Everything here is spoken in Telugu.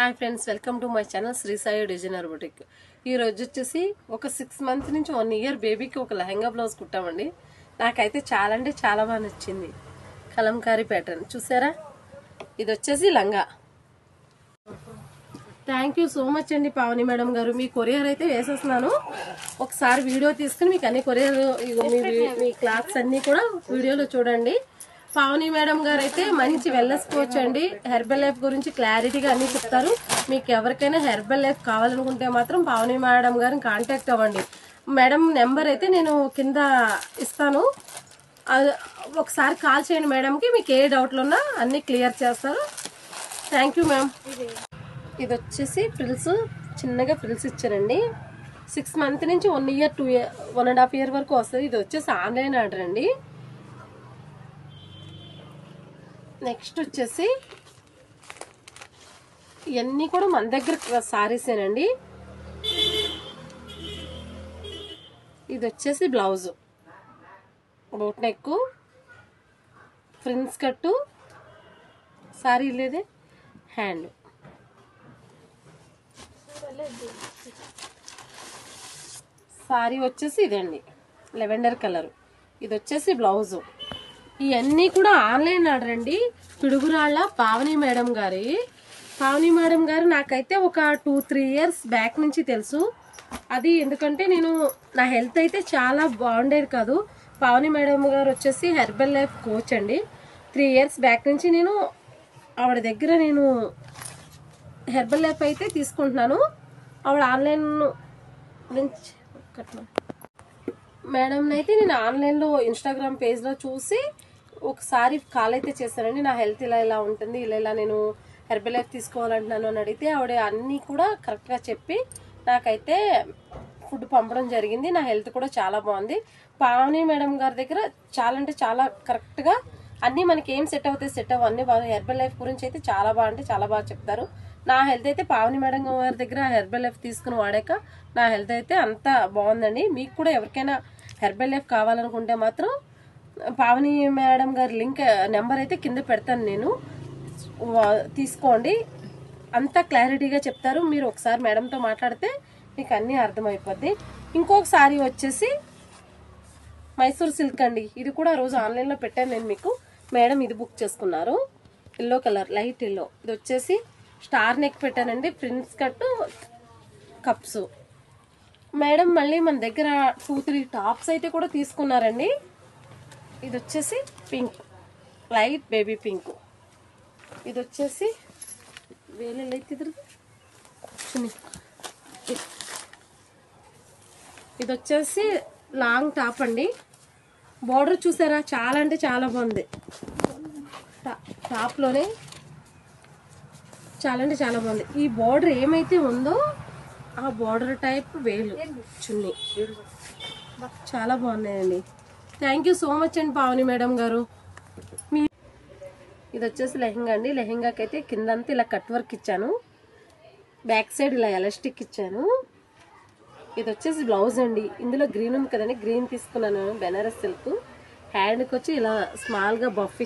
Hi friends, welcome to my channel Shri Sai designer boutique. ఈ రోజు వచ్చేసి ఒక 6 months నుంచి 1 year బేబీకి ఒక లెహంగా బ్లౌజ్ కుట్టామండి. నాకైతే చాలా అంటే చాలా బాగా నచ్చింది. కలంకారీ ప్యాటర్న్ చూసారా? ఇది వచ్చేసి లంగా. థ్యాంక్ యూ సో మచ్ అండి పావని మేడం గారు. మీ కొరియర్ అయితే వేసేస్తున్నాను. ఒకసారి వీడియో తీసుకుని మీకు అన్ని కొరియర్ మీ క్లాత్స్ అన్ని కూడా వీడియోలో చూడండి. పావని మేడం గారు అయితే మంచి వెల్నెస్ కోచ్ అండి. హెర్బల్ లైఫ్ గురించి క్లారిటీగా అన్ని చెప్తారు. మీకు ఎవరికైనా హెర్బల్ లైఫ్ కావాలనుకుంటే మాత్రం పావని మేడం గారిని కాంటాక్ట్ అవ్వండి. మేడం నెంబర్ అయితే నేను కింద ఇస్తాను, ఒకసారి కాల్ చేయండి మేడంకి. మీకు ఏ డౌట్లు ఉన్నా అన్ని క్లియర్ చేస్తారు. Thank you ma'am. ఇది వచ్చేసి ఫ్రిల్స్, చిన్నగా ఫ్రిల్స్ ఇచ్చారండి. 6 months నుంచి 1 year 1.5 year వరకు వస్తుంది. ఇది వచ్చేసి ఆన్లైన్ ఆర్డర్ అండి. నెక్స్ట్ వచ్చేసి ఇవన్నీ కూడా మన దగ్గర సారీసేనండి. ఇది వచ్చేసి బ్లౌజ్, బోట్ నెక్, ఫ్రిన్స్ కట్టు, సారీ లేదే హ్యాండ్. సారీ వచ్చేసి ఇదండి, లెవెండర్ కలర్. ఇది వచ్చేసి బ్లౌజు. ఇవన్నీ కూడా ఆన్లైన్ ఆర్డర్ అండి. పిడుగురాళ్ళ పావని మేడం గారి. పావని మేడం గారు నాకైతే ఒక 2-3 years బ్యాక్ నుంచి తెలుసు. అది ఎందుకంటే నా హెల్త్ అయితే చాలా బాగుండేది కాదు. పావని మేడం గారు వచ్చేసి హెర్బల్ లైఫ్ కోచ్ అండి. 3 years బ్యాక్ నుంచి ఆవిడ దగ్గర హెర్బల్ లైఫ్ అయితే తీసుకుంటున్నాను. ఆవిడ ఆన్లైన్ నుంచి మేడం అయితే నేను ఆన్లైన్లో ఇన్స్టాగ్రామ్ పేజ్లో చూసి ఒకసారి కాల్ అయితే చేశానండి. నా హెల్త్ ఇలా ఉంటుంది, ఇలా నేను హెర్బల్ లైఫ్ తీసుకోవాలంటున్నాను అని అడిగితే ఆవిడ అన్నీ కూడా కరెక్ట్గా చెప్పి నాకైతే ఫుడ్ పంపడం జరిగింది. నా హెల్త్ కూడా చాలా బాగుంది. పావని మేడం గారి దగ్గర చాలా అంటే చాలా కరెక్ట్గా అన్నీ మనకి ఏం సెట్ అవుతాయి సెట్ అవ్వ అన్నీ బాగా హెర్బల్ లైఫ్ గురించి అయితే చాలా బాగా అంటే చాలా బాగా చెప్తారు. నా హెల్త్ అయితే పావని మేడం గారి దగ్గర హెర్బల్ లైఫ్ తీసుకుని వాడాక నా హెల్త్ అయితే అంత బాగుందండి. మీకు కూడా ఎవరికైనా హెర్బల్ లైఫ్ కావాలనుకుంటే మాత్రం పావని మేడం గారి నెంబర్ అయితే కింద పెడతాను, నేను తీసుకోండి. అంతా క్లారిటీగా చెప్తారు. మీరు ఒకసారి మేడంతో మాట్లాడితే మీకు అన్నీ అర్థమైపోద్ది. ఇంకొక సారీ వచ్చేసి మైసూర్ సిల్క్ అండి. ఇది కూడా రోజు ఆన్లైన్లో పెట్టాను నేను మీకు. మేడం ఇది బుక్ చేసుకున్నారు, ఎల్లో కలర్, లైట్ ఎల్లో. ఇది వచ్చేసి స్టార్ నెక్ పెట్టానండి, ప్రిన్స్ కట్, కప్స్. మేడం మళ్ళీ మన దగ్గర 2-3 టాప్స్ అయితే కూడా తీసుకున్నారండి. ఇది వచ్చేసి పింక్, లైట్ బేబీ పింక్. ఇది వచ్చేసి వేలే లైట్ ఇది వచ్చేసి లాంగ్ టాప్ అండి. బార్డర్ చూసారా? చాలా అంటే చాలా బాగుంది. టాప్లోనే చాలా అంటే చాలా బాగుంది. ఈ బార్డర్ ఏమైతే ఉందో ఆ బార్డర్ టైప్ వేలు చున్నీ చాలా బాగున్నాయండి. థ్యాంక్ యూ సో మచ్ అండి పావని మేడం గారు. ఇది వచ్చేసి లెహంగా అండి. లెహంగాకి అయితే కిందంతా ఇలా కట్ వర్క్ ఇచ్చాను, బ్యాక్ సైడ్ ఇలా ఎలాస్టిక్ ఇచ్చాను. ఇది వచ్చేసి బ్లౌజ్ అండి. ఇందులో గ్రీన్ ఉంది కదండి, గ్రీన్ తీసుకున్నాను, బెనారస్ సిల్క్. హ్యాండ్కి వచ్చి ఇలా స్మాల్గా బఫ్